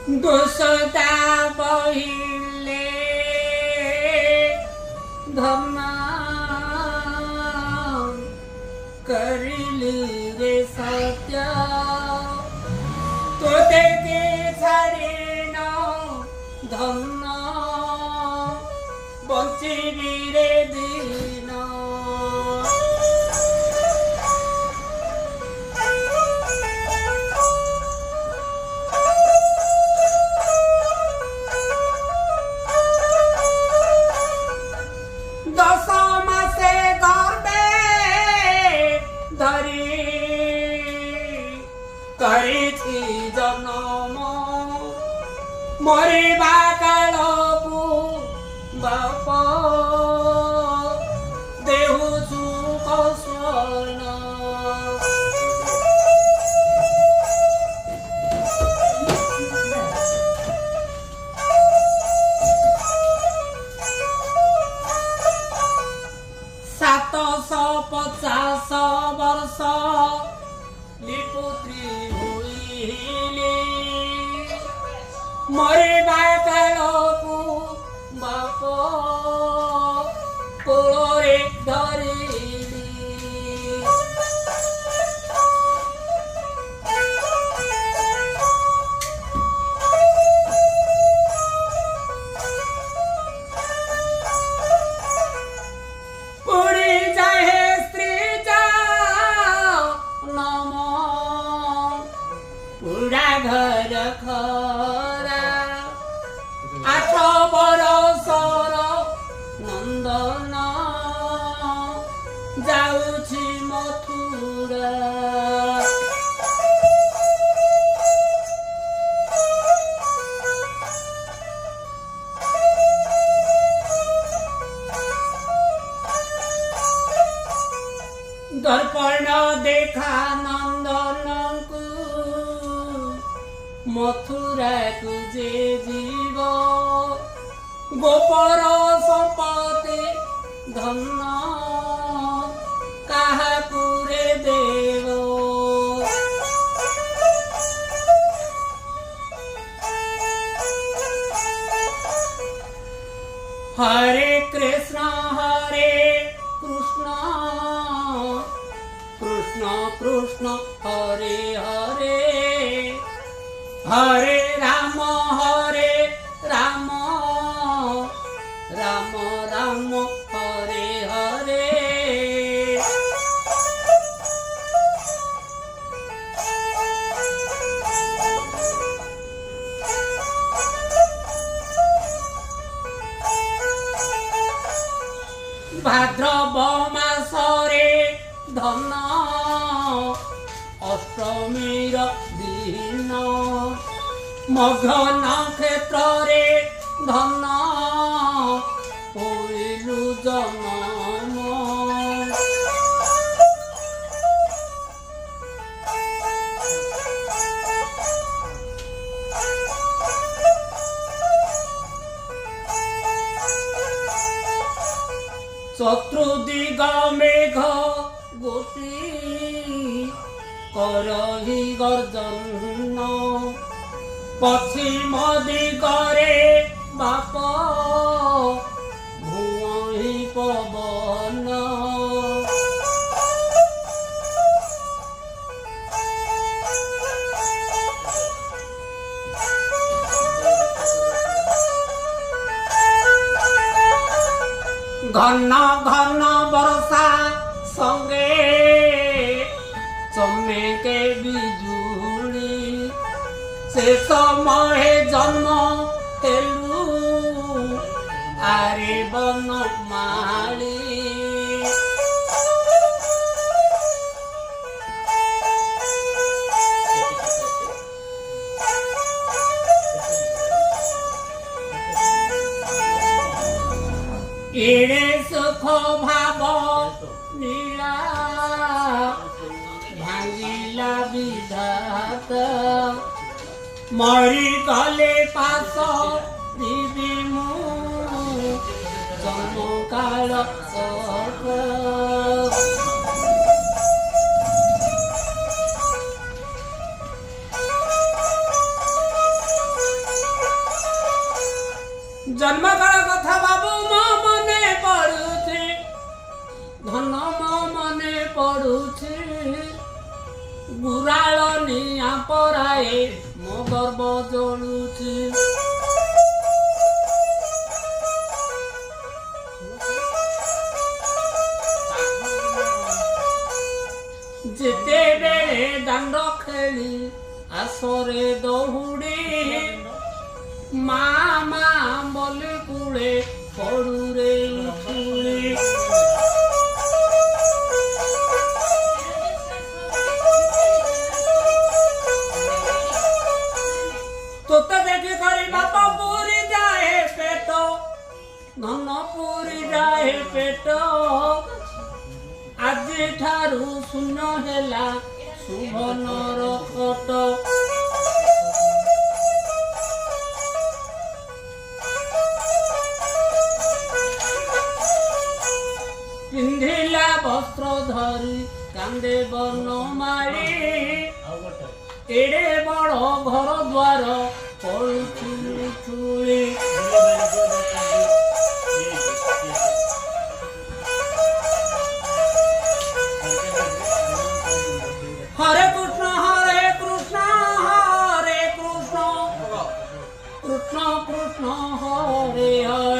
दोषता पहिले धर्म करिली रे सत्य तो ते छाड़ेन धन बंचिबी रे दिन करिथि जन्म मरिबा कालको बाप देहुछु कसवन सातश 50 वर्ष लिपुत्री हुइले मरिबा कालको बाप कोଳରେ धरिली उड़ी जाए स्त्री पूरा घर खरा 8 बरसर नंदन जाउछि मथुरा दर्पण देखा नंदन को मथुरा को जे जीव गोपर संपत्ति धन काहाकु रे देव हरे कृष्ण कृष्ण कृष्ण हरे हरे हरे राम राम राम हरे हरे भाद्रव मासरे धन अष्टमीर दिन मघ नक्षत्र रे धन होइलु जन्म चतुर्दिग मेघ गोपी करहि गर्जन पश्चिम दिगरे बाप भुवहि पवन घन घन वर्षा संगे चमेके बिजुली से समय जन्म हेलु आरे बन माली एड़े सुख भाव नीला भांगिला विधात मरी गले पास दिदिमु जन्म काल सख जन्मकाल कथा बाबू मो मने पड़ुछि धन मो मने पड़ुछि गुराल निया पराए मो गर्व जलुछि जेते बेले दांड खेली आसरे दहुड़ी मामा बोले कूड़े पड़ू रे उछुली तोते देखी करी बापा पूरी जाए पेट धन पूरी जाए पेट आज ठारू शून्य हेला सुभनर कट पिंधिला वस्त्र धरी कांदे बनमाली एड़े बड़ घर द्वार पड़ुचुली हरे कृष्ण कृष्ण कृष्ण कृष्ण हरे हरे